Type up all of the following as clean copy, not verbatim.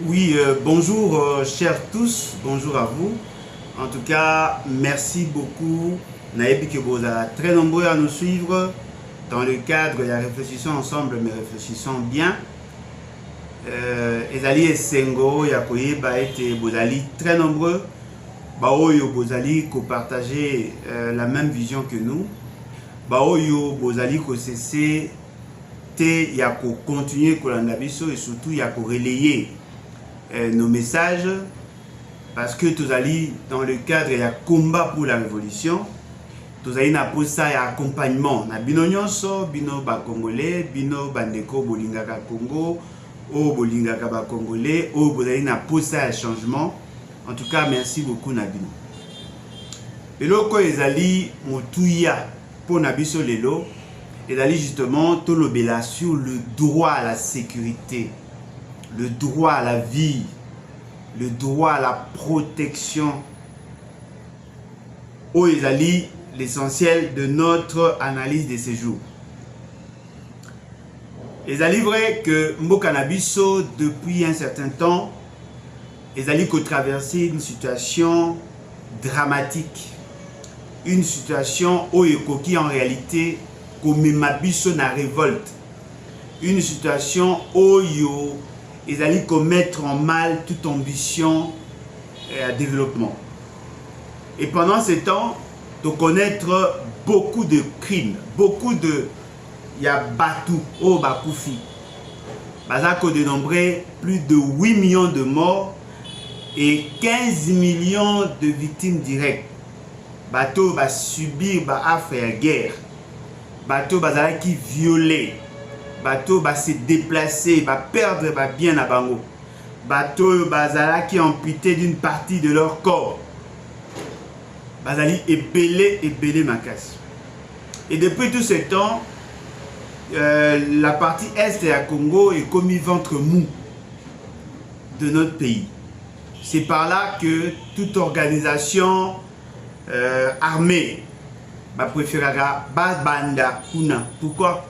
Oui, bonjour chers tous, bonjour à vous. En tout cas, merci beaucoup. Naïbi que vous êtes très nombreux à nous suivre dans le cadre de la réflexion ensemble, mais réfléchissons bien. Ezali Esengo, Yakoye, Baete, Bozali, très nombreux. Baoyo, Bozali, ko partager la même vision que nous. Baoyo, Bozali, ko cesser, te, Yako continuer Kolandabiso et surtout Yako relayer nos messages parce que tous allons dans le cadre il y a combat pour la révolution, tous allons na posa ya accompagnement na bino nyonso bino ba congolais bino bandeko bolingaka Congo o bolingaka ba congolais o bozali na posa ya changement. En tout cas merci beaucoup na bino eloko ezali motuya pour na biso lelo ezali justement tolobela sur le droit à la sécurité, le droit à la vie, le droit à la protection. Ezali l'essentiel de notre analyse de ces jours. Ezali vrai que Mboka na biso depuis un certain temps, ezali ko traverser une situation dramatique, une situation qui en réalité comme biso na révolte, une situation oyo ils allaient commettre en mal toute ambition et développement. Et pendant ce temps, de connaître beaucoup de crimes, beaucoup de Batou, Bakoufi. Bazako dénombrer plus de 8 millions de morts et 15 millions de victimes directes. Bateau va subir la guerre. Bateau qui violé. Bateau va se déplacer, va perdre va bien à bango. Bateau bazala qui amputé d'une partie de leur corps. Bazali est belé ma casse. Et depuis tout ce temps, la partie est de Congo est comme ventre mou de notre pays. C'est par là que toute organisation armée préférera banda kuna. Pourquoi?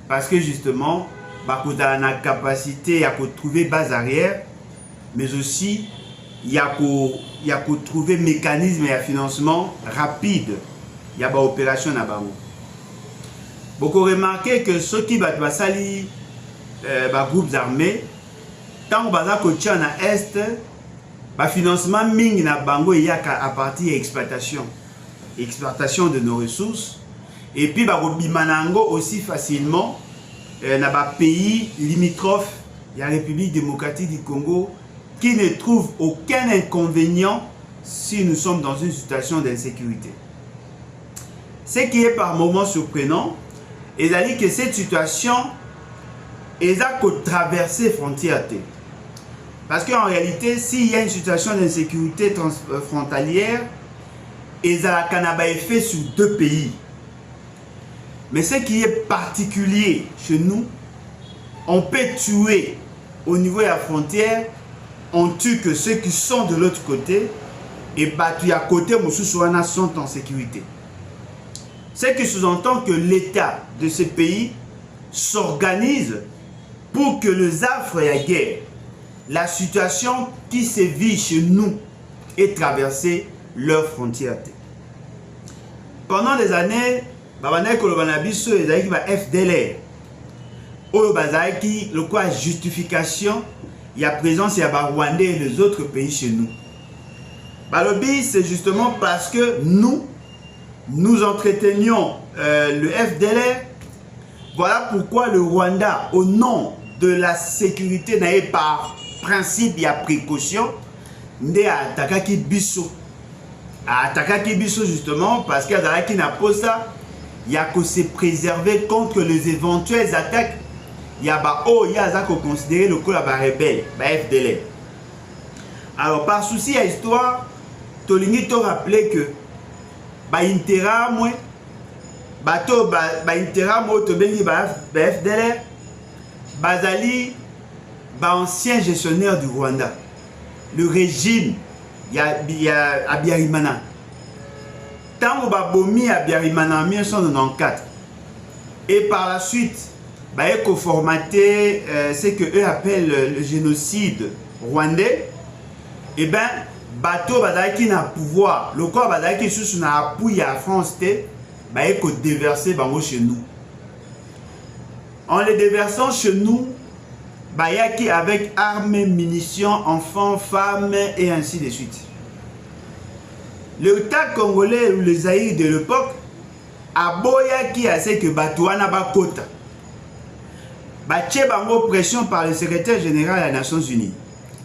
Parce que justement, on a la capacité à trouver base arrière, mais aussi il y a trouver mécanisme et financement rapide. Il y a des opérations à Bango. Beaucoup remarqué que ceux qui battent les groupes armés, tant que on a est, le financement ming na Bango il y a à partir de l'exploitation de nos ressources. Et puis, Bimanango aussi facilement dans les pays limitrophes, il y a la République démocratique du Congo qui ne trouve aucun inconvénient si nous sommes dans une situation d'insécurité. Ce qui est par moments surprenant, c'est que cette situation est à traverser les frontières. Parce qu'en réalité, s'il y a une situation d'insécurité frontalière, il y a un effet sur deux pays. Mais ce qui est particulier chez nous, on peut tuer au niveau de la frontière, on tue que ceux qui sont de l'autre côté et battus à côté sont en sécurité. Ce qui sous-entend que l'État de ce pays s'organise pour que les affres et la guerre, la situation qui se vit chez nous ait traversé leurs frontières. Pendant des années, FDLR le quoi justification il y a présence il y a Rwandais et les autres pays chez nous. C'est justement parce que nous entretenions le FDLR. Voilà pourquoi le Rwanda, au nom de la sécurité n'a par principe il y a précaution nde attaquaki biso justement parce qu'il y a qui n'a pas ça. Il y a que se préserver contre les éventuelles attaques. Il y a considéré le coup la rebelle, FDLR. Alors par souci à histoire, Tolingi te rappeler que FDLR, Bazali, ancien gestionnaire du Rwanda, le régime, il y a Abiyarimana. Tant que Babomi a bien en 1994 et par la suite, il faut formater ce qu'eux appellent le génocide rwandais, et bien, bateau bazalaki na pouvoir, le corps bazalaki sous na appui à France te, bah eko déverser bango chez nous. En les déversant chez nous, bah yaki avec armes, munitions, enfants, femmes et ainsi de suite. L'État congolais ou le Zaïre de l'époque a boyaki à ce que bateau wana ba kota. Bah tche bango pression par le secrétaire général des Nations Unies,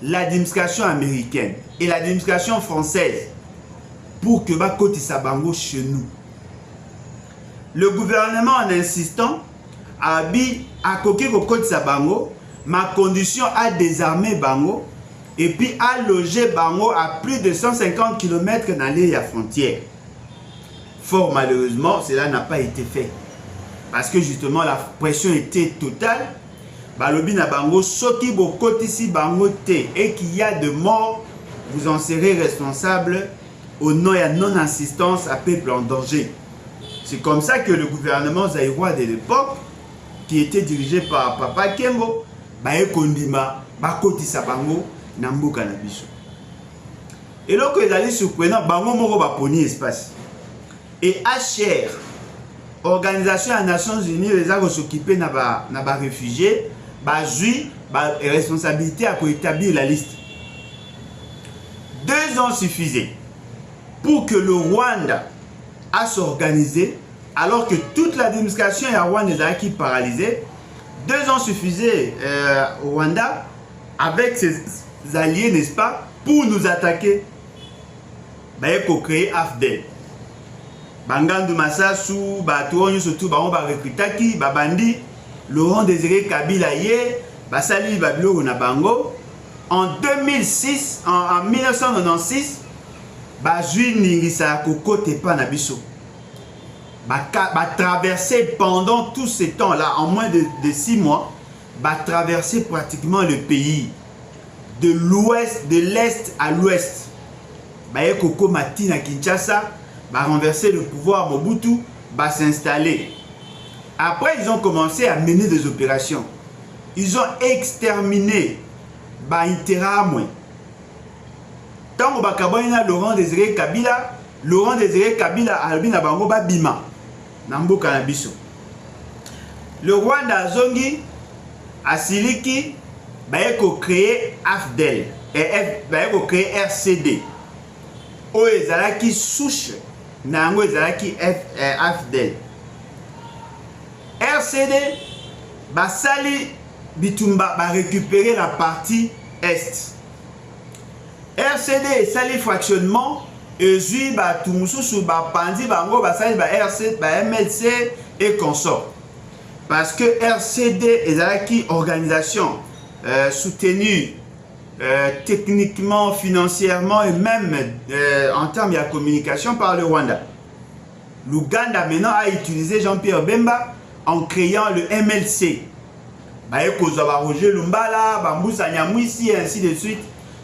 l'administration américaine et l'administration française pour que ba koti sa bango chez nous. Le gouvernement en insistant a dit à koki ko koti sa bango, ma condition a désarmé bango et puis a logé bango à plus de 150 km dans la frontière. Fort malheureusement, cela n'a pas été fait. Parce que justement la pression était totale. Balobi na bango soki bokoti si bango te et qu'il y a de morts, vous en serez responsable au nom et à non-assistance à peuple en danger. C'est comme ça que le gouvernement zaïrois de l'époque, qui était dirigé par Papa Kengo, bae kondima bakoti sa bango na mboka na biso. Et donc ils allaient surprenant bango moko ba poni espace. Et HR, Organisation des Nations Unies, les a s'occuper na ba réfugiés, ba jui ba responsabilité à établir la liste. 2 ans suffisaient pour que le Rwanda a s'organisé, alors que toute l'administration et Rwanda est paralysée. 2 ans suffisaient au Rwanda avec ses alliés, n'est-ce pas, pour nous attaquer. Il faut créer AFDEL. Bangandu Massassou, Batuonyo surtout, ba recrutaki, Babandi, Laurent Désiré Kabila yé, Basali Babilo Nabango. En 2006, en 1996, Bajui Ningisa Koko Tepa Nabiso. Traverser pendant tous ces temps-là, en moins de 6 mois, traverser pratiquement le pays, de l'ouest, de l'est à l'ouest. Koko Matina Kinshasa, renverser le pouvoir Mobutu, s'installer. Après, ils ont commencé à mener des opérations. Ils ont exterminé Interahamwe. Tant que Laurent Désiré Kabila a na bango bima. Namboka na biso. Le Rwanda zongi asiliki baeko créer AFDEL et baeko créer RCD. O ezalaki souche nango ezalaki AFDEL. RCD basali bitumba ba récupérer la partie est. RCD et sali fractionnement et puis Tumususu Pandi Bango Basali RC MLC et consorts. Parce que RCD est une organisation soutenue techniquement, financièrement et même en termes de communication par le Rwanda. L'Ouganda maintenant a utilisé Jean-Pierre Bemba en créant le MLC. Roger Lumbala, Bambousa Nyamwisi et ainsi de suite.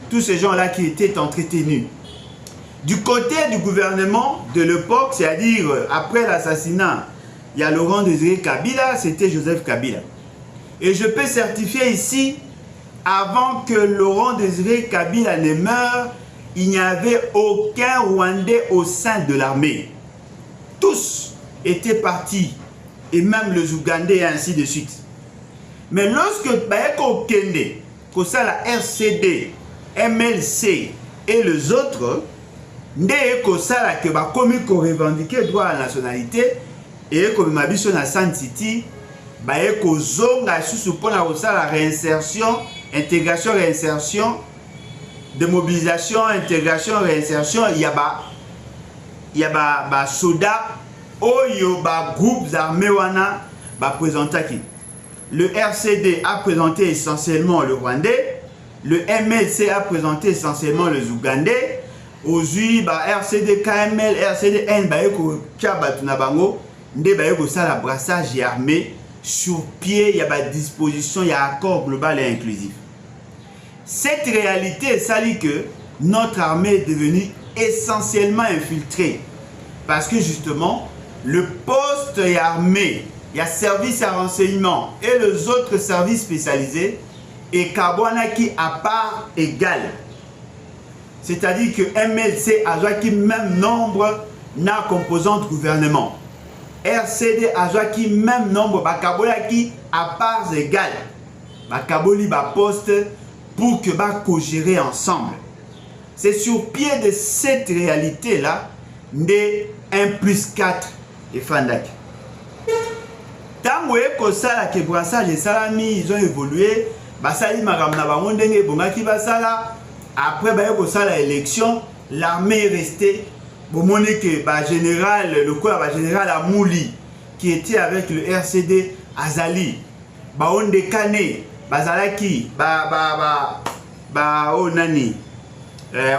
Tous ces gens-là qui étaient entretenus. Du côté du gouvernement de l'époque, c'est-à-dire après l'assassinat, il y a Laurent Désiré Kabila, c'était Joseph Kabila. Et je peux certifier ici, avant que Laurent Désiré Kabila ne meure, il n'y avait aucun Rwandais au sein de l'armée. Tous étaient partis, et même les Ougandais et ainsi de suite. Mais lorsque Bayeko Kende, que ça la RCD, MLC et les autres, ndé ko sala ke ba komi ko revendiquer droit à la nationalité et ko mabiso na San City ba ko zonga susu pona ko sala réinsertion, intégration, réinsertion, démobilisation, intégration, réinsertion, il y a ba soda oyo ba groupes armés wana ba présentaki. Le RCD a présenté essentiellement le Rwandais, le MLC a présenté essentiellement les Ougandais. Aujourd'hui, RCD, KML, RCDN, ça brassage armé sur pied, il y a des dispositions, il y a un accord global et inclusif. Cette réalité, ça dit que notre armée est devenue essentiellement infiltrée. Parce que justement, le poste armé, il y a service à renseignement et les autres services spécialisés et Kabouanaki à part égale. C'est-à-dire que MLC a qui même nombre na composante gouvernement. RCD a qui même nombre Kabouanaki à parts égales. Kaboli ba poste pour que ba co-gérer ensemble. C'est sur pied de cette réalité-là de 1+4 et Fandak. Tant que ça, que brassage et salami, ils ont évolué. Basali maramna bamondenge bomaki basala. Après que ça l'élection, l'armée est restée. Bon que ba général, le corps ba général Amouli qui était avec le RCD Azali. Ba onde Kane, bazalaki, onani.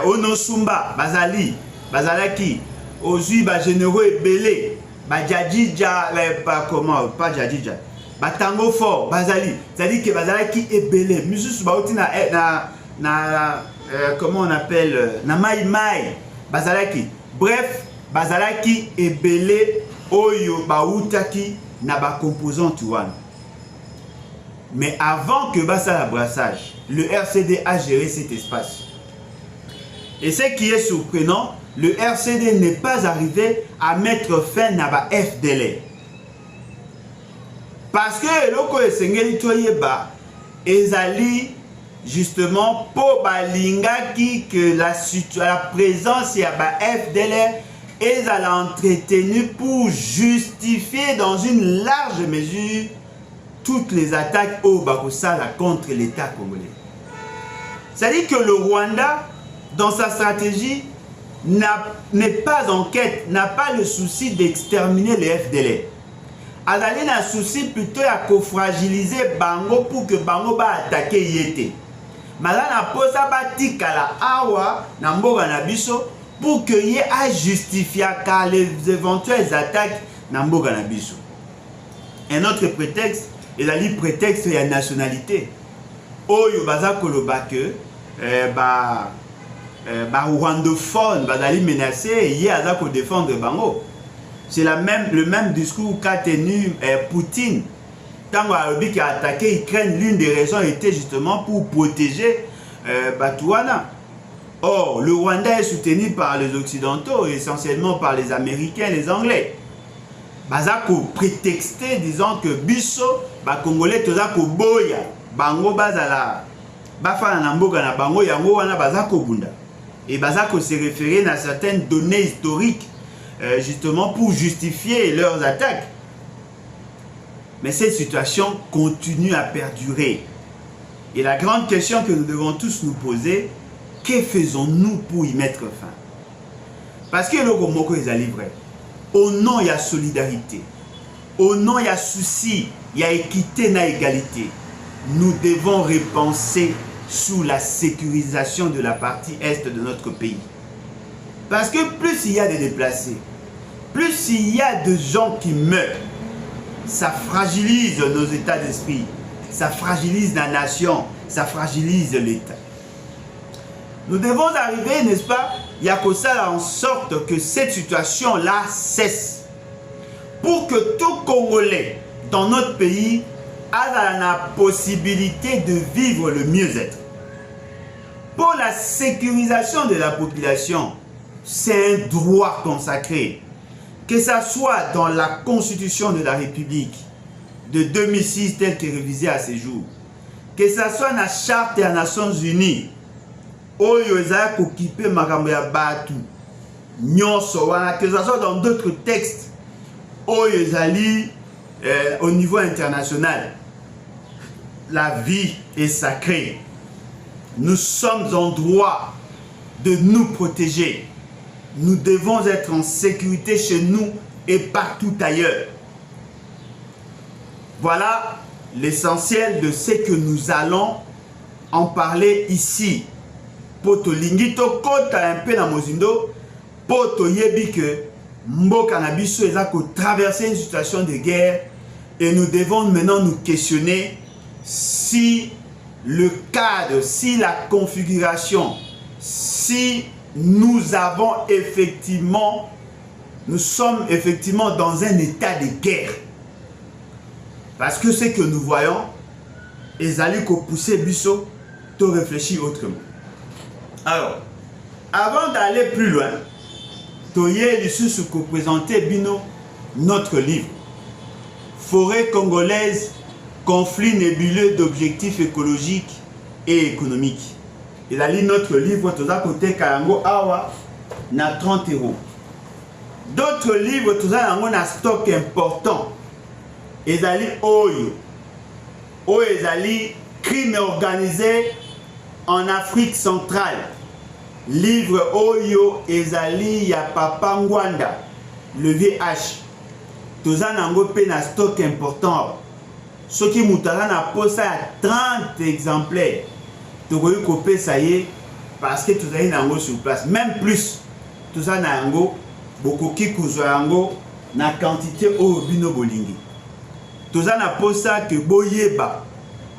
Onosumba, Bazali, Bazalaki, Ozui, Généraux et Belé, Djadidja, pas Djadidja, Tango Fort, Bazali, c'est-à-dire que Bazalaki est Belé, Musus Baouti comment on appelle, na Maï, Bazalaki, bref, Bazalaki est Belé, Oyo, Baoutaki, na ba composant Touane. Mais avant que Bassala brassage, le RCD a géré cet espace. Et ce qui est surprenant, le RCD n'est pas arrivé à mettre fin à la FDL. Parce que loko esengeli toyeba ezali justement pour balingaki que la présence de la FDL est entretenue pour justifier dans une large mesure toutes les attaques au Bakosala contre l'État congolais. C'est-à-dire que le Rwanda, dans sa stratégie, n'est pas en quête, n'a pas le souci d'exterminer les FDL. Azali a un souci plutôt à fragiliser Bango pour que Bango va attaquer Yété. Malana na posa batika la awa na mboga na biso pour que Yé a justifié les éventuelles attaques na mboga na biso. Un autre prétexte, il a dit prétexte de la nationalité. Oyo baza koloba que rwandophone bazali menacé et Yé aza ko défendre Bango. C'est le même discours qu'a tenu Poutine. Tango Arobi qui a attaqué l'Ukraine, l'une des raisons était justement pour protéger Batouana. Or, le Rwanda est soutenu par les Occidentaux, essentiellement par les Américains et les Anglais. Bazako prétexté disant que Bisso, Congolais, Tozako Boya, Bango Bazala, Bafana Namboga na Bango Yango Wana Bazako Bunda. Et Bazako s'est référé à certaines données historiques justement pour justifier leurs attaques. Mais cette situation continue à perdurer. Et la grande question que nous devons tous nous poser, que faisons-nous pour y mettre fin? Parce que le Moko est livré. Au nom, il y a solidarité. Au nom, il y a souci, il y a équité, il y a égalité. Nous devons repenser sous la sécurisation de la partie est de notre pays. Parce que plus il y a de déplacés, plus il y a de gens qui meurent, ça fragilise nos états d'esprit, ça fragilise la nation, ça fragilise l'État. Nous devons arriver, n'est-ce pas, Yakosa, en sorte que cette situation-là cesse. Pour que tout Congolais dans notre pays ait la possibilité de vivre le mieux-être. Pour la sécurisation de la population, c'est un droit consacré. Que ça soit dans la Constitution de la République de 2006 telle que révisée à ce jour, que ça soit dans la Charte des Nations Unies, que ça soit dans d'autres textes, au niveau international, la vie est sacrée. Nous sommes en droit de nous protéger. Nous devons être en sécurité chez nous et partout ailleurs. Voilà l'essentiel de ce que nous allons en parler ici. Poto lingito kota un peu na mozindo, poto yebi que mboka na biso eza ko traverser une situation de guerre et nous devons maintenant nous questionner si le cadre, si la configuration, si nous sommes effectivement dans un état de guerre. Parce que ce que nous voyons, ezali ko pousser biso to réfléchir autrement. Alors, avant d'aller plus loin, toye lisusu ko présenter bino notre livre Forêt congolaise, conflit nébuleux d'objectifs écologiques et économiques. Ezali notre livre toza kote kayango awa na 30 €. D'autres livres toza yango na stock important. Ezali oyo ezali crime organisé en Afrique centrale. Livre oyo ezali ya Papa Ngwanda, le VH. Toza nango pe na stock important. Soki mutala na posa ya 30 exemplaires. Tokoyi kopesa ye parce que tozali nango sur place. Même plus. Toza na yango bokoki kozwa yango na quantité oyo bino bolingi. Toza na posa ke boyeba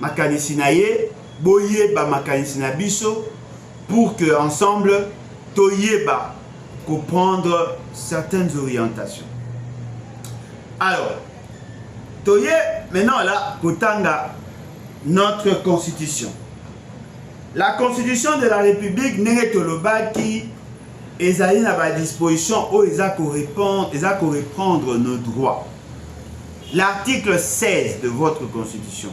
makanisi na ye, boyeba makanisi na biso, pour que ensemble toyeba comprendre certaines orientations. Alors, toye maintenant là kotanga notre constitution. La constitution de la République n'est toloba qui ezali na ba disposition où eza ko reprendre nos droits. L'article 16 de votre constitution.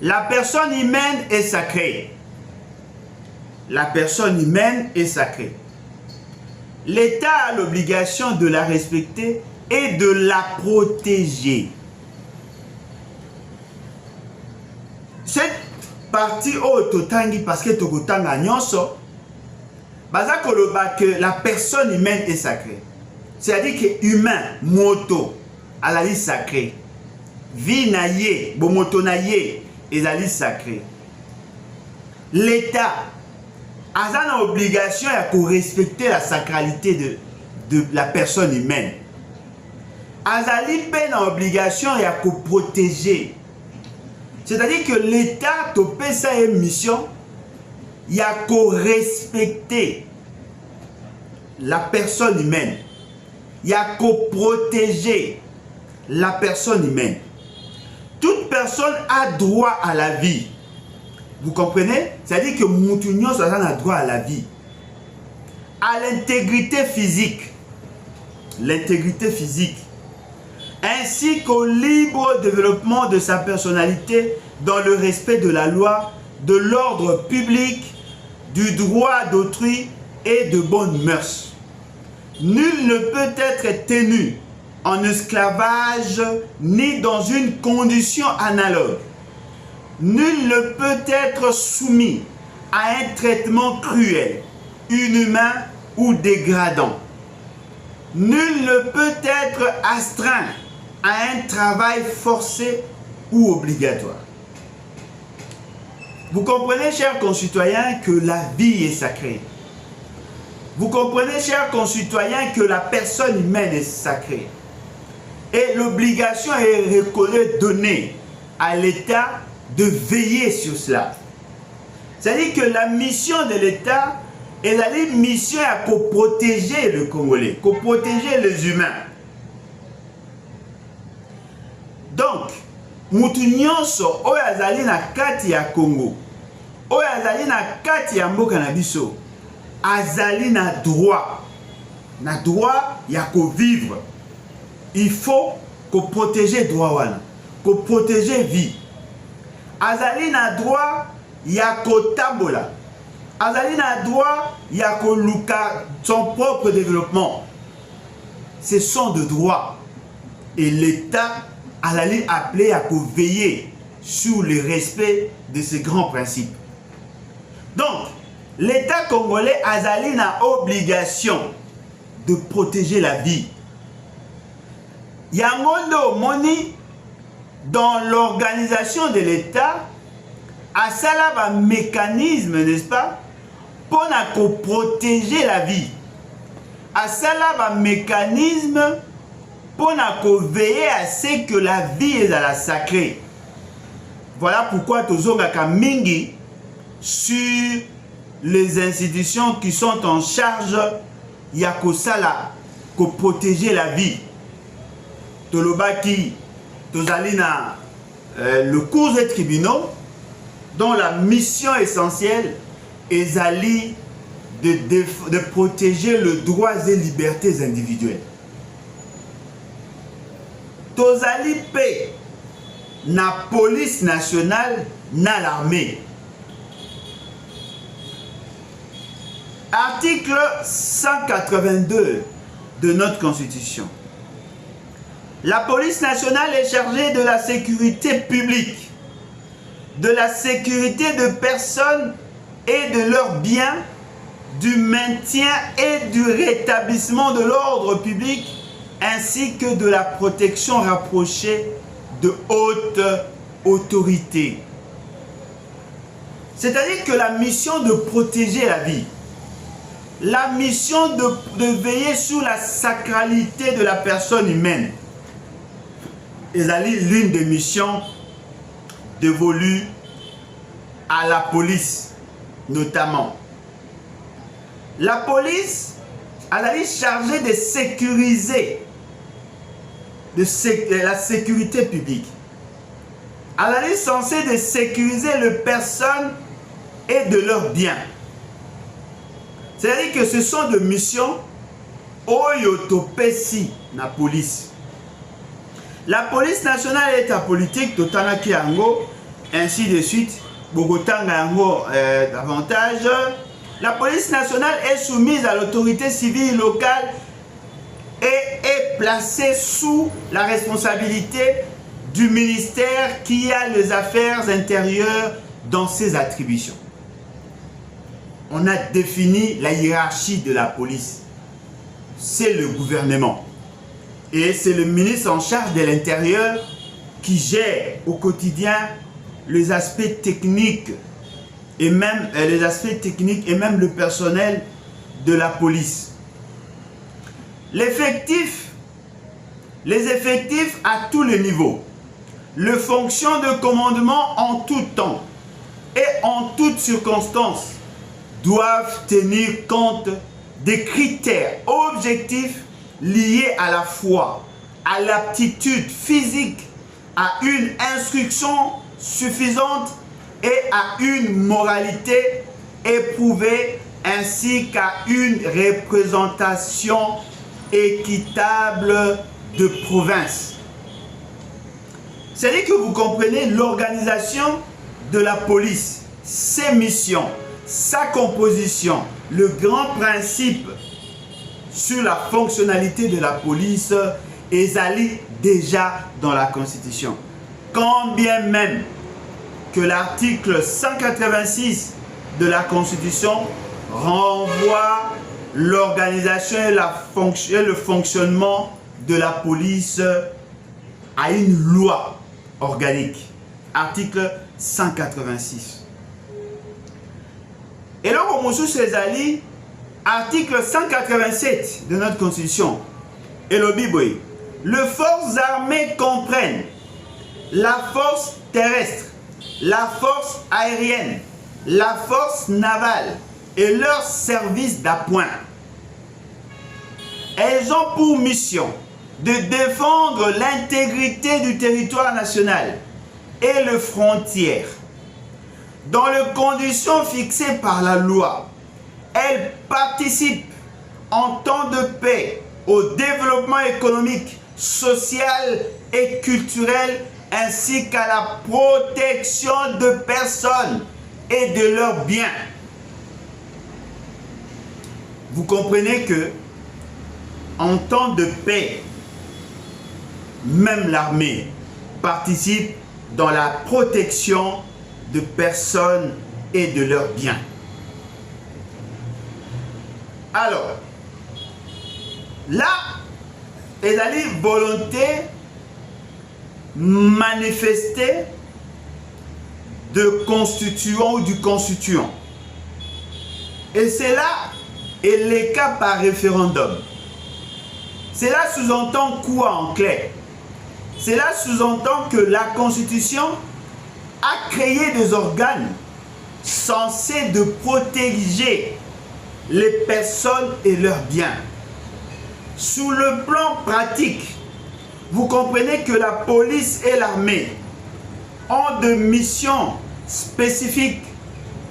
La personne humaine est sacrée. La personne humaine est sacrée. L'État a l'obligation de la respecter et de la protéger. Cette partie totangi parce que tokotanga nyonso baza koloba que la personne humaine est sacrée. C'est-à-dire que humain moto alali sacré. Vie na ye, bomoto na ye ezali sacré. L'État a une obligation de respecter la sacralité de la personne humaine. Azali a une obligation de protéger. C'est-à-dire que l'État te paie sa mission, il y a qu'à respecter la personne humaine. Il y a qu'à protéger la personne humaine. Toute personne a droit à la vie. Vous comprenez? C'est-à-dire que Moutounion a droit à la vie. À l'intégrité physique. L'intégrité physique. Ainsi qu'au libre développement de sa personnalité dans le respect de la loi, de l'ordre public, du droit d'autrui et de bonnes mœurs. Nul ne peut être tenu en esclavage ni dans une condition analogue. Nul ne peut être soumis à un traitement cruel, inhumain ou dégradant. Nul ne peut être astreint à un travail forcé ou obligatoire. Vous comprenez, chers concitoyens, que la vie est sacrée. Vous comprenez, chers concitoyens, que la personne humaine est sacrée. Et l'obligation est reconnue, donnée à l'État de veiller sur cela. C'est-à-dire que la mission de l'État est la mission à protéger le Congolais, à protéger les humains. Donc, mutu nyonso oyo azali na kati ya Congo, oyo azali na kati ya mboka na biso, azali na droit ya ko vivre. Il faut ko protéger droit wana, ko protéger vie. Azali na droit ya ko tambola. Azali na droit ya ko luka son propre développement. Ce sont de droits. Et l'État allait appeler à veiller sur le respect de ces grands principes. Donc, l'État congolais azali na obligation de protéger la vie. Yangondo Moni, dans l'organisation de l'État, a ça un mécanisme, n'est-ce pas, pour protéger la vie. A ça un mécanisme pour veiller à ce que la vie est à la sacrée. Voilà pourquoi tozongaka mingi sur les institutions qui sont en charge ya kosala ko protéger la vie. Tolobaki tozali na le cours des tribunaux dont la mission essentielle est de protéger les droits et libertés individuelles. Tozali pe na police nationale na l'armée. Article 182 de notre Constitution. La police nationale est chargée de la sécurité publique, de la sécurité de personnes et de leurs biens, du maintien et du rétablissement de l'ordre public, ainsi que de la protection rapprochée de haute autorité. C'est-à-dire que la mission de protéger la vie, la mission de veiller sur la sacralité de la personne humaine, est l'une des missions dévolues à la police, notamment. La police, elle est chargée de sécuriser la sécurité publique. Elle est censée de sécuriser les personnes et de leurs biens. C'est-à-dire que ce sont des missions oyotopesi na police. La police nationale est apolitique, totanaki yango, ainsi de suite. Bogotanga yango davantage. La police nationale est soumise à l'autorité civile locale et est placée sous la responsabilité du ministère qui a les affaires intérieures dans ses attributions. On a défini la hiérarchie de la police. C'est le gouvernement. Et c'est le ministre en charge de l'Intérieur qui gère au quotidien les aspects techniques et même le personnel de la police. Les effectifs à tous les niveaux, les fonctions de commandement en tout temps et en toutes circonstances doivent tenir compte des critères objectifs liés à la foi, à l'aptitude physique, à une instruction suffisante et à une moralité éprouvée ainsi qu'à une représentation équitable de province. C'est-à-dire que vous comprenez l'organisation de la police, ses missions, sa composition, le grand principe sur la fonctionnalité de la police est déjà dans la Constitution. Quand bien même que l'article 186 de la Constitution renvoie l'organisation et le fonctionnement de la police à une loi organique. Article 186. Et là, on se article 187 de notre Constitution. Et le Bible, les forces armées comprennent la force terrestre, la force aérienne, la force navale et leurs services d'appoint. Elles ont pour mission de défendre l'intégrité du territoire national et les frontières. Dans les conditions fixées par la loi, elles participent en temps de paix au développement économique, social et culturel ainsi qu'à la protection de personnes et de leurs biens. Vous comprenez que en temps de paix, même l'armée participe dans la protection de personnes et de leurs biens. Alors, là, il y a une volonté manifestée de constituant ou du constituant. Et c'est là, et les cas par référendum. Cela sous-entend quoi en clair? Cela sous-entend que la Constitution a créé des organes censés de protéger les personnes et leurs biens. Sur le plan pratique, vous comprenez que la police et l'armée ont de missions spécifiques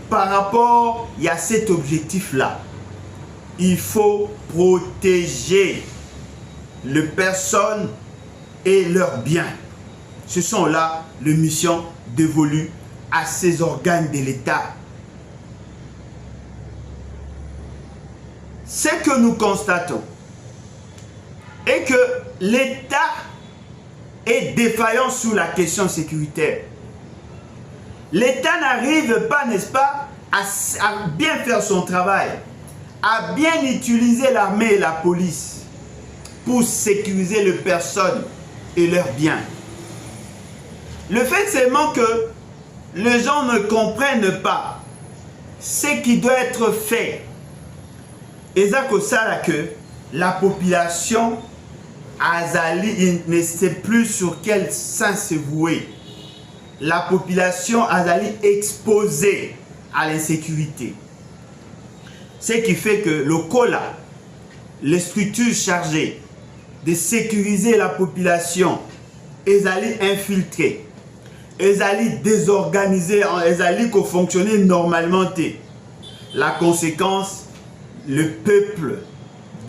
par rapport à cet objectif-là. Il faut protéger les personnes et leurs biens. Ce sont là les missions dévolues à ces organes de l'État. Ce que nous constatons est que l'État est défaillant sur la question sécuritaire. L'État n'arrive pas, n'est-ce pas, à bien faire son travail, à bien utiliser l'armée et la police pour sécuriser les personnes et leurs biens. Le fait seulement que les gens ne comprennent pas ce qui doit être fait. Et ça que la population azali ne sait plus sur quel sens se vouer. La population azali exposée à l'insécurité. Ce qui fait que le COLA, les structures chargées de sécuriser la population, elles allaient infiltrer, elles allaient désorganiser, elles allaient fonctionner normalement. La conséquence, le peuple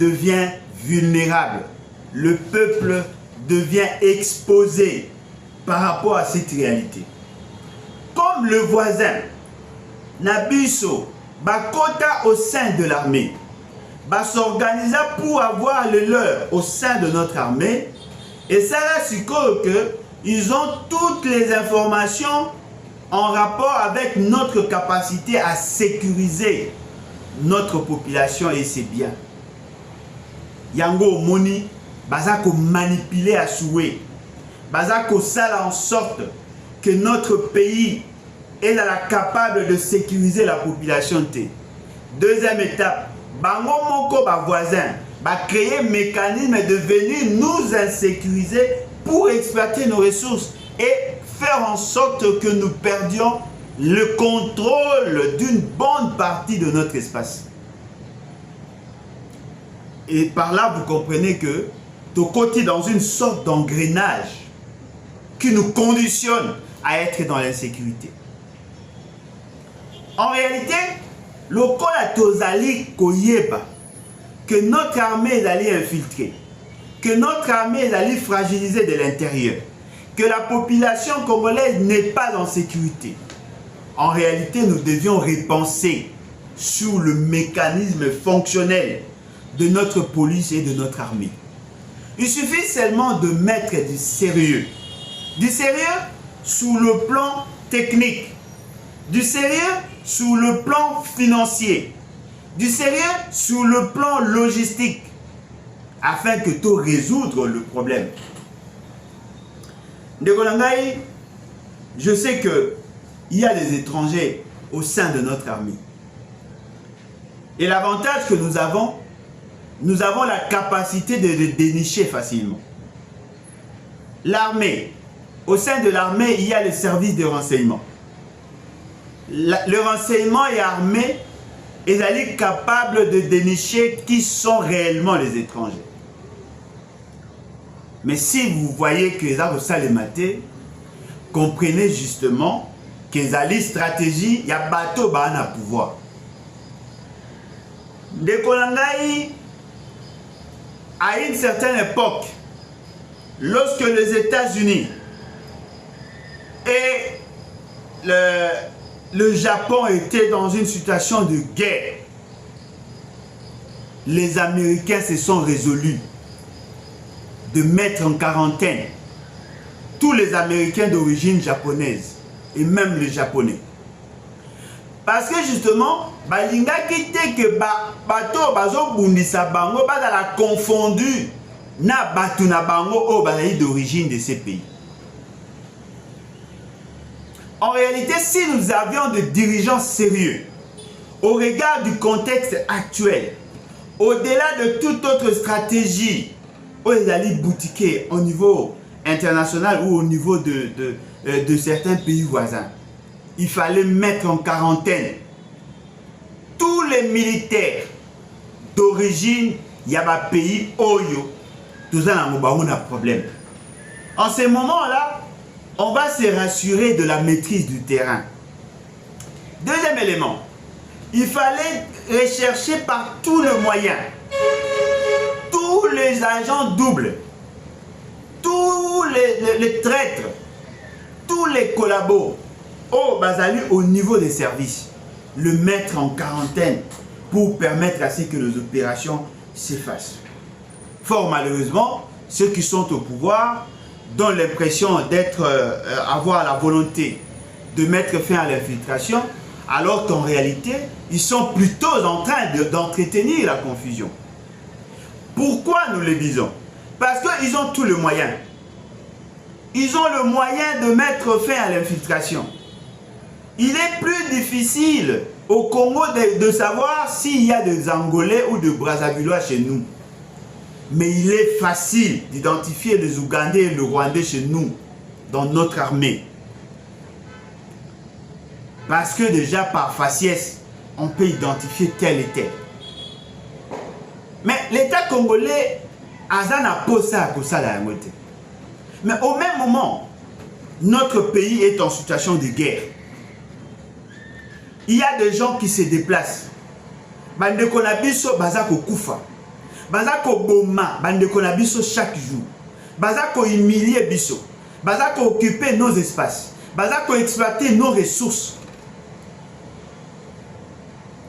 devient vulnérable. Le peuple devient exposé par rapport à cette réalité. Comme le voisin, Nabiso, Bakota au sein de l'armée, va s'organiser pour avoir le leur au sein de notre armée. Et ça là, c'est que ils ont toutes les informations en rapport avec notre capacité à sécuriser notre population et ses biens. Yango Moni, Bazako manipuler à souhait. Bazako sala en sorte que notre pays est capable de sécuriser la population. Deuxième étape, Bango Moko ba voisin, va créer un mécanisme de venir nous insécuriser pour exploiter nos ressources et faire en sorte que nous perdions le contrôle d'une bonne partie de notre espace. Et par là, vous comprenez que ton côté dans une sorte d'engrenage qui nous conditionne à être dans l'insécurité. En réalité, le Kola Tozali Koyeba, que notre armée est allée infiltrer, que notre armée est allée fragiliser de l'intérieur, que la population congolaise n'est pas en sécurité. En réalité, nous devions repenser sur le mécanisme fonctionnel de notre police et de notre armée. Il suffit seulement de mettre du sérieux sur le plan technique, du sérieux sur le plan financier, du sérieux sur le plan logistique, afin que tout résoudre le problème. Ndegolangai, je sais que il y a des étrangers au sein de notre armée. Et l'avantage que nous avons la capacité de les dénicher facilement. L'armée, au sein de l'armée, il y a le service de renseignement. Le renseignement et l'armée est capable de dénicher qui sont réellement les étrangers. Mais si vous voyez que les arbres ça les maté, comprenez justement que les stratégie, il y a bateau à pouvoir. Ndekolangai, à une certaine époque, lorsque les États-Unis et le Japon étaient dans une situation de guerre, les Américains se sont résolus de mettre en quarantaine tous les Américains d'origine japonaise et même les Japonais. Parce que justement, balinga kite que bato bazo bundisa bango bazala confondu na batu na bango o bazali d'origine de ces pays. En réalité, si nous avions des dirigeants sérieux, au regard du contexte actuel, au-delà de toute autre stratégie, où ils allaient boutiquer au niveau international ou au niveau de certains pays voisins, il fallait mettre en quarantaine tous les militaires d'origine yaba pays Oyo. Tout ça, on a un problème. En ce moment-là, on va se rassurer de la maîtrise du terrain. Deuxième élément, il fallait rechercher par tous les moyens, tous les agents doubles, tous les traîtres, tous les collabos au niveau des services, le mettre en quarantaine pour permettre à ce que les opérations s'effacent. Fort malheureusement, ceux qui sont au pouvoir donnent l'impression avoir la volonté de mettre fin à l'infiltration, alors qu'en réalité, ils sont plutôt en train d'entretenir la confusion. Pourquoi nous le disons? Parce qu'ils ont tous les moyens. Ils ont le moyen de mettre fin à l'infiltration. Il est plus difficile au Congo de savoir s'il y a des Angolais ou des Brazzavillois chez nous. Mais il est facile d'identifier les Ougandais et les Rwandais chez nous, dans notre armée. Parce que déjà par faciès, on peut identifier tel et tel. Mais l'État congolais, Azan a posé à cause de la moitié. Mais au même moment, notre pays est en situation de guerre. Il y a des gens qui se déplacent. Bande konabiso bazako kufa. Bazako boma, bande konabiso chaque jour. Bazako humilier biso. Bazako occuper nos espaces. Bazako exploiter nos ressources.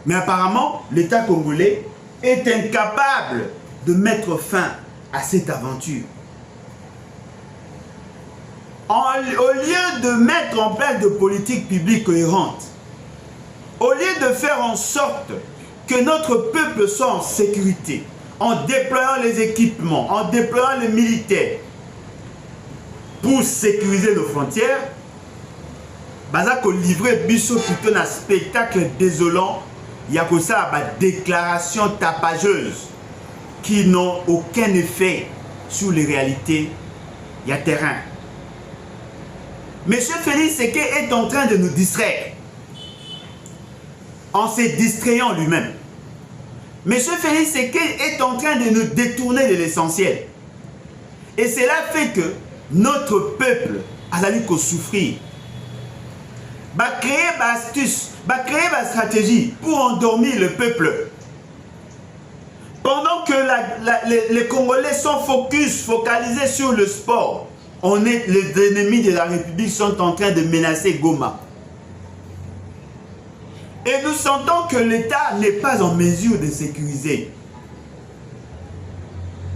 Mais apparemment, l'État congolais est incapable de mettre fin à cette aventure. Au lieu de mettre en place de politiques publiques cohérentes, au lieu de faire en sorte que notre peuple soit en sécurité, en déployant les équipements, en déployant les militaires pour sécuriser nos frontières, bazako livrer biso plutôt un spectacle désolant, il y a que ça, des déclarations tapageuses qui n'ont aucun effet sur les réalités, il y a terrain. Monsieur Félix Tshisekedi est en train de nous distraire, en se distrayant lui-même. Monsieur Félix Tshisekedi est en train de nous détourner de l'essentiel. Et cela fait que notre peuple a allé souffrir. Va créer une astuce, va créer une stratégie pour endormir le peuple. Pendant que les Congolais sont focalisés sur le sport, les ennemis de la République sont en train de menacer Goma. Et nous sentons que l'État n'est pas en mesure de sécuriser.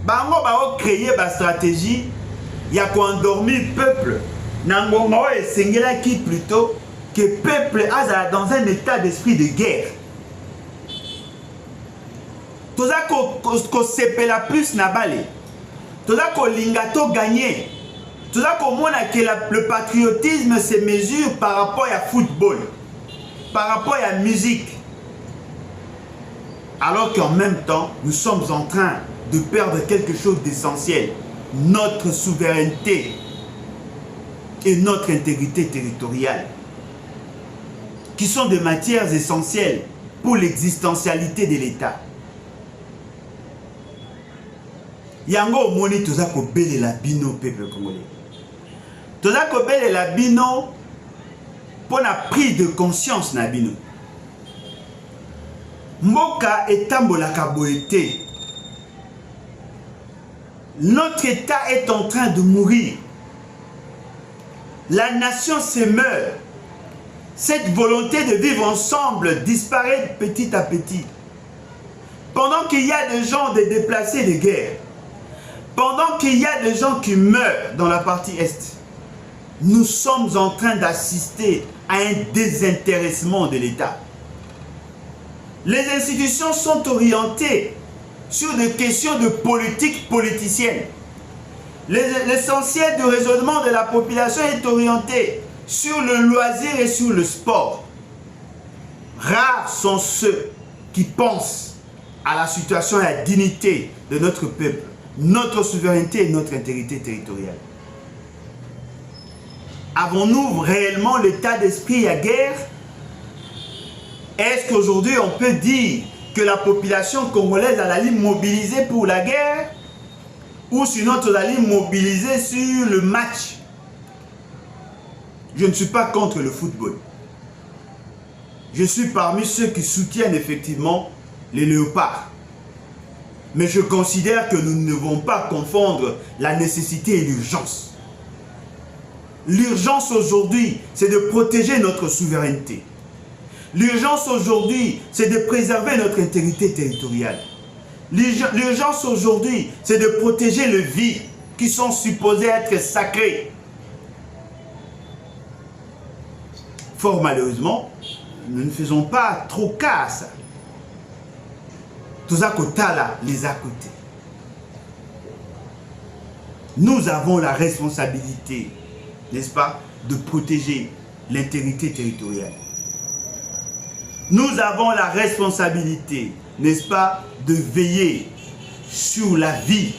Bango va créer une stratégie, il y a quoi endormir le peuple. Nangoma et Sengela qui plutôt que le peuple est dans un état d'esprit de guerre. Tout ça qu'on s'épelle plus na balé. Tout ça qu'on lingato gagné. Tout ça qu'on montre que le patriotisme se mesure par rapport à football, par rapport à la musique. Alors qu'en même temps, nous sommes en train de perdre quelque chose d'essentiel. Notre souveraineté et notre intégrité territoriale, qui sont des matières essentielles pour l'existentialité de l'État. Yango moni toza ko bele la bino peuple congolais. Toza ko bele la bino pour la prise de conscience na bino. Mboka etambola kaboete. Notre État est en train de mourir. La nation se meurt. Cette volonté de vivre ensemble disparaît petit à petit. Pendant qu'il y a des gens de déplacés de guerre, pendant qu'il y a des gens qui meurent dans la partie Est, nous sommes en train d'assister à un désintéressement de l'État. Les institutions sont orientées sur des questions de politique politicienne. L'essentiel du raisonnement de la population est orienté sur le loisir et sur le sport. Rares sont ceux qui pensent à la situation et à la dignité de notre peuple, notre souveraineté et notre intégrité territoriale. Avons-nous réellement l'état d'esprit à guerre? Est-ce qu'aujourd'hui on peut dire que la population congolaise a allé mobiliser pour la guerre? Ou sinon on allait mobiliser sur le match? Je ne suis pas contre le football. Je suis parmi ceux qui soutiennent effectivement les léopards. Mais je considère que nous ne devons pas confondre la nécessité et l'urgence. L'urgence aujourd'hui, c'est de protéger notre souveraineté. L'urgence aujourd'hui, c'est de préserver notre intégrité territoriale. L'urgence aujourd'hui, c'est de protéger les vies qui sont supposées être sacrées. Fort malheureusement, nous ne faisons pas trop cas à ça. Tout ça les à côté. Nous avons la responsabilité, n'est-ce pas, de protéger l'intégrité territoriale. Nous avons la responsabilité, n'est-ce pas, de veiller sur la vie.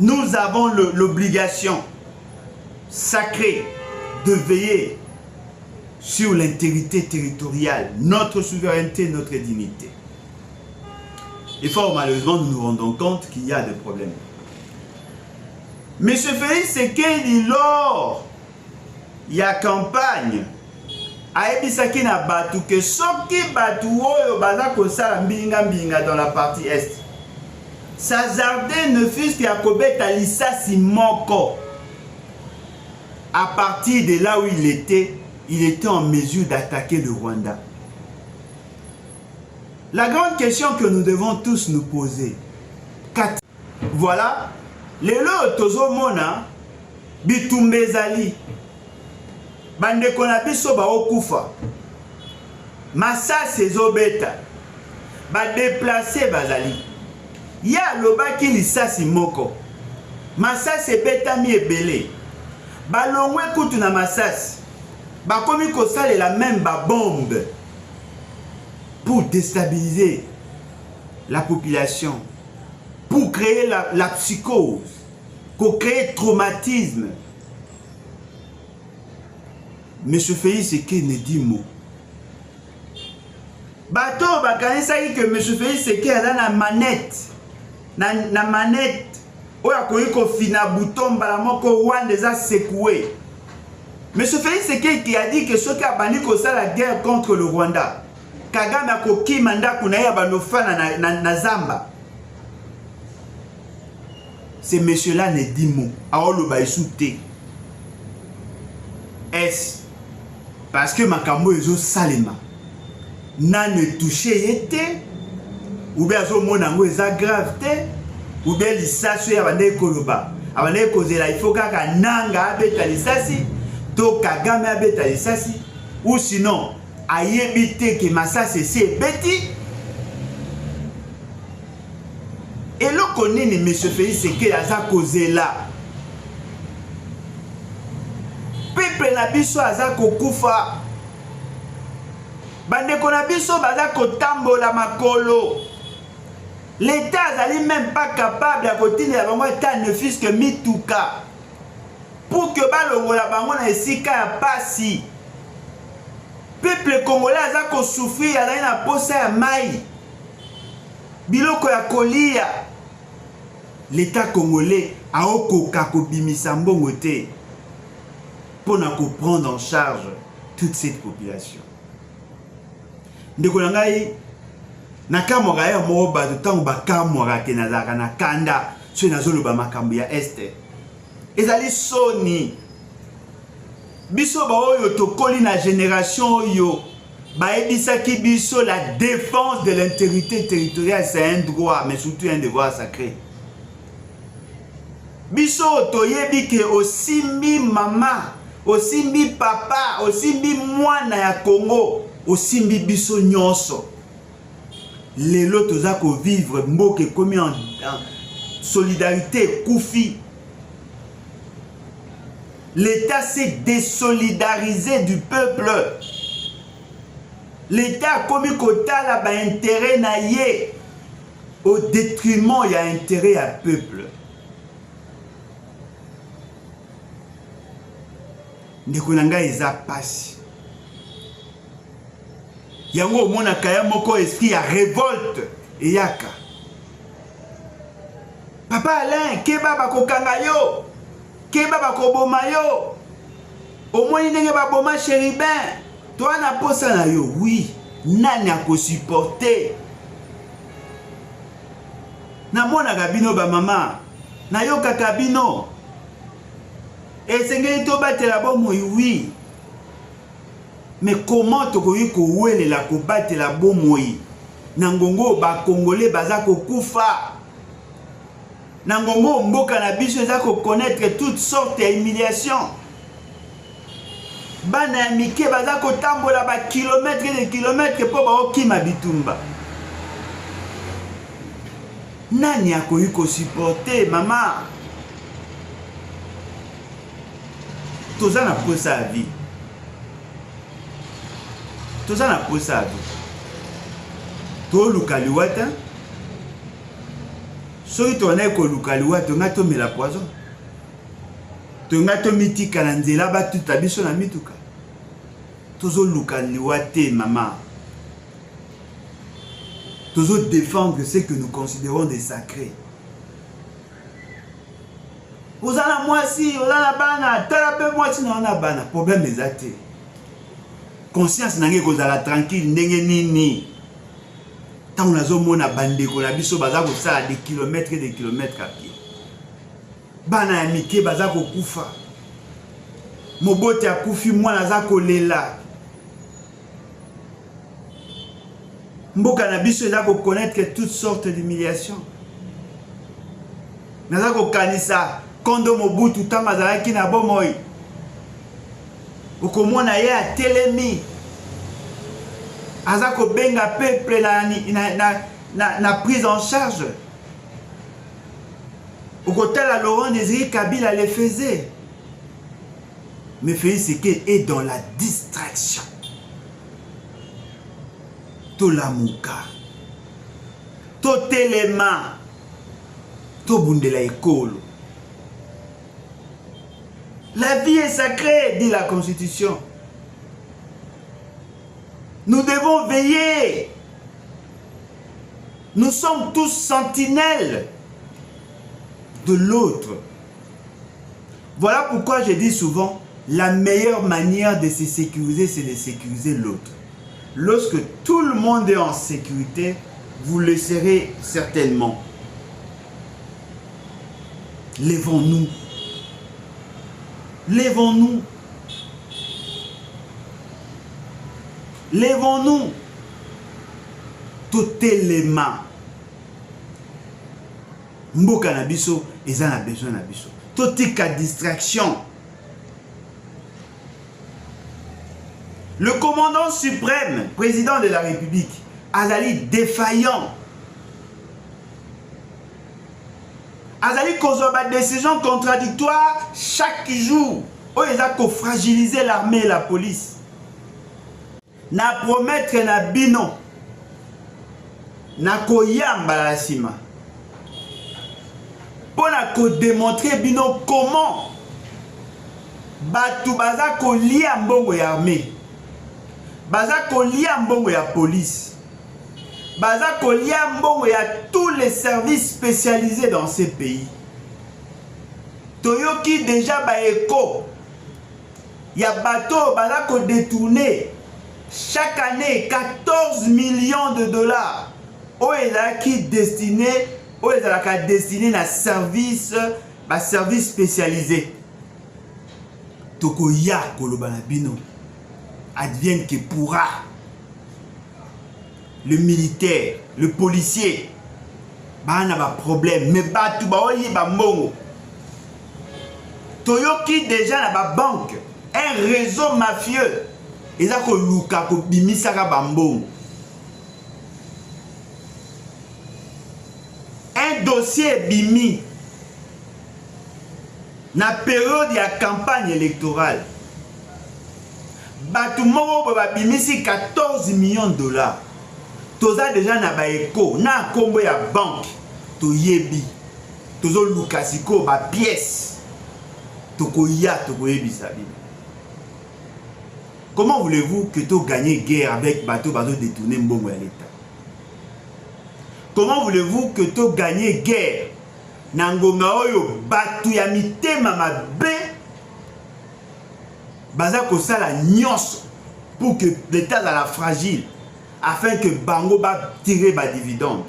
Nous avons l'obligation sacrée de veiller sur l'intégrité territoriale, notre souveraineté, notre dignité. Et fort malheureusement, nous nous rendons compte qu'il y a des problèmes. Mais ce Félix Tshisekedi, lors il y a campagne, aebisaki na batu que soki batu oyo baza kosala mbinga dans la partie est, s'azarder ne fût-ce qu'à kobeta lisasi moko. À partir de là où il était en mesure d'attaquer le Rwanda. La grande question que nous devons tous nous poser, voilà, lelo tozomona bitumba ezali, bandeko na biso baokufa, masasi ezobeta, badeplace bazali, ya lobaki lisasi moko, masasi ebetami ebele, balongwe kutu na masasi, bakomi kosalela même bombe pour déstabiliser la population, pour créer la psychose, pour créer traumatisme. Monsieur Félix Tshisekedi ne dit mot. Bato bakanisaki que Monsieur Félix Tshisekedi a na manette, na manette. Oya koyiko fina bouton balamoko Rwanda eza secoué. Monsieur Félix Tshisekedi qui a dit que ceux qui a banni la guerre contre le Rwanda, Kagame a koki manda kunaya banofana na Zamba. Ces messieurs-là ne disent mot. Aolo ba esouté. Est-ce parce que makambo ezo salema na ne touché été ou bien zo monango eza gravité ou bien lisasi ya bande koloba abande kozela il faut kaka nanga abeta lisasi to Kagame abeta lisasi ou sinon ayebite que masasi c'est beti et le connaît monsieur Félix Tshisekedi aza kozela peuple na biso aza kokufa bandeko na biso baza kotambola makolo. L'État n'est même pas capable de continuer à faire ne fût-ce que mituka pour que balongola bango na esika ya pasi. Peuple congolais aza ko souffrir ala na posa ya mai biloko ya kolia. L'État congolais a okoka kobimisa mbongo te pour na prendre en charge toute cette population. Ndeko na ngai nakamwaka ya moko bato ntango bakamwaka ke nazalaka na kanda soki nazoloba makambo ya este ezali soni biso baoyo tokoli na génération oyo baebisaki biso la défense de l'intégrité territoriale c'est un droit mais surtout un devoir sacré. Biso toyebi ke osimbi mama osimbi papa osimbi mwana ya Congo osimbi biso nyonso. Lelo toza ko vivre mboke komi en solidarité koufi. L'État s'est désolidarisé du peuple. L'État a commis kotala ba intérêt na ye au détriment il y a intérêt à peuple. Ndeko nanga eza pasi. Yango mona kaya moko esprit ya révolte eyaka. Papa Alain, keba bakokanga yo, keba bakoboma yo. Au moins, il n'y a pas de chérubin. Toi, on a pas ça. Oui, nani a ko supporter. Na mona kabino ba mama. Na yo kakabino. Et c'est que tu vas te la bombe, oui. Mais comment tu peux dire la combattre la bombe? Nangongo ba congolais baza ko kufa. Nangongo mboka na biso za ko connaître toutes sortes d'humiliations. Bana mike baza ko tambola ba kilomètres et des kilomètres pour ba okima bitumba. Nani akoyi ko supporter maman? Toza na posa à vie. Toza na posa à vie. To lukaliwata. Soki to na ko lukaliwata nga to mela poison. To nga to mitika na nzela ba tuta biso na mituka. Tozo lukaliwate maman. Tozo défendre ce que nous considérons des sacrés. Ozana mwasi, ozana bana, tala mwasi na wana bana, problème ezate. Conscience nange kozala tranquille ndenge nini. Tant nazo mona bandeko na biso baza ko sala des kilomètres et des kilomètres à pied. Bana ya mike baza ko kufa. Mobote akufi mwana za kolela. Mboka na biso eza ko connaître toutes sortes d'humiliations. Naza ko kanisa Kondo Mobutu tamazalaki na bomoi. Okomona ye a telemi. Azako benga peuple na prise en charge. Okotala Laurent Désiré Kabila le faisait. Mais Félix Tshisekedi est dans la distraction. To lamuka. To telema. To bundela ekolo. La vie est sacrée, dit la Constitution. Nous devons veiller. Nous sommes tous sentinelles de l'autre. Voilà pourquoi je dis souvent, la meilleure manière de se sécuriser, c'est de sécuriser l'autre. Lorsque tout le monde est en sécurité, vous le serez certainement. Lèvons-nous. Lèvons-nous. Lèvons-nous. Totelema. Mboka na biso, eza na besoin na biso. Totika distraction. Le commandant suprême, président de la République, azali défaillant. Azali kozwa ba décision contradictoire chaque jour. Oyo eza ko fragiliser l'armée et la police. Na promettre na bino. Na koyamba la sima. Pour na ko démontrer bino comment batu baza ko lia mbongo ya armée. Baza ko lia mbongo ya police. Baza kolia mbongo ya tous les services spécialisés dans ces pays. Toyoki déjà ba eko. Ya bateau baza ko détourner chaque année 14 millions de dollars. Oela qui destiné, oela ka destiné na service, ba service spécialisé. Tokoya koloba na bino. Advienne que pourra. Le militaire, le policier, bah n'a pas problème, mais bah tout bah oye bah mongo. Toyoki déjà n'a pas banque, un réseau mafieux, et ça ko luka ko bimisaka bambongo. Un dossier bimi, na période de la campagne électorale, bah tout le monde va bimisi 14 millions de dollars. Toza déjà na ba eko na kombo ya banque to yebi tozo lukasiko ba pièce toko ya toko yebi sabi. Comment voulez-vous que to gagner guerre avec bateau détourner mbongo ya l'état? Comment voulez-vous que to gagner guerre na ngonga oyo batu ya mitema mabe baza kosala nyonso pour que l'État dans la fragile afin que bango ba tirer ba dividende.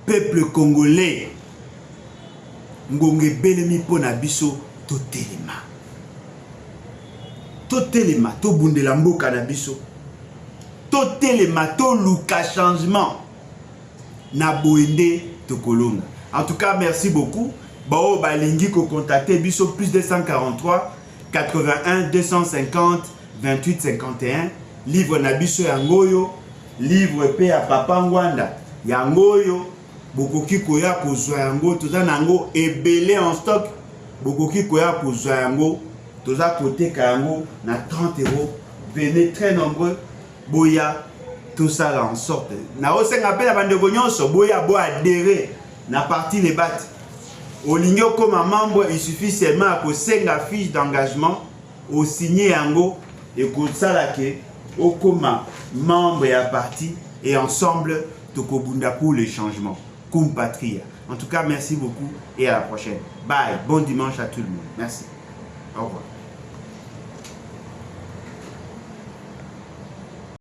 Peuple congolais ngonge belemi pona biso totelema. Totelema to bundela mboka na biso. Totelema to luka changement na boende to kolonga. En tout cas, merci beaucoup. Bao balingi ko contacter biso plus 243 81 250 28 51. Livre na biso yangoyo, livre pe ya Papa Ngwanda yangoyo. Bokoki koya kozwa yango, toza nango ebele en stock. Bokoki koya kozwa yango, toza kote ka yango na 30 €. Venez très nombreux. Boya tout ça là en sorte. Na osenga pe na bandeko nyonso boya bo adhérer na parti les bat. Olingo comme membre, il suffit seulement ko senga fiche d'engagement au signer yango et ko sala ke o koma membre ya parti et ensemble tokobunda pour le changement. Compatria. En tout cas, merci beaucoup et à la prochaine. Bye. Bon dimanche à tout le monde. Merci. Au revoir.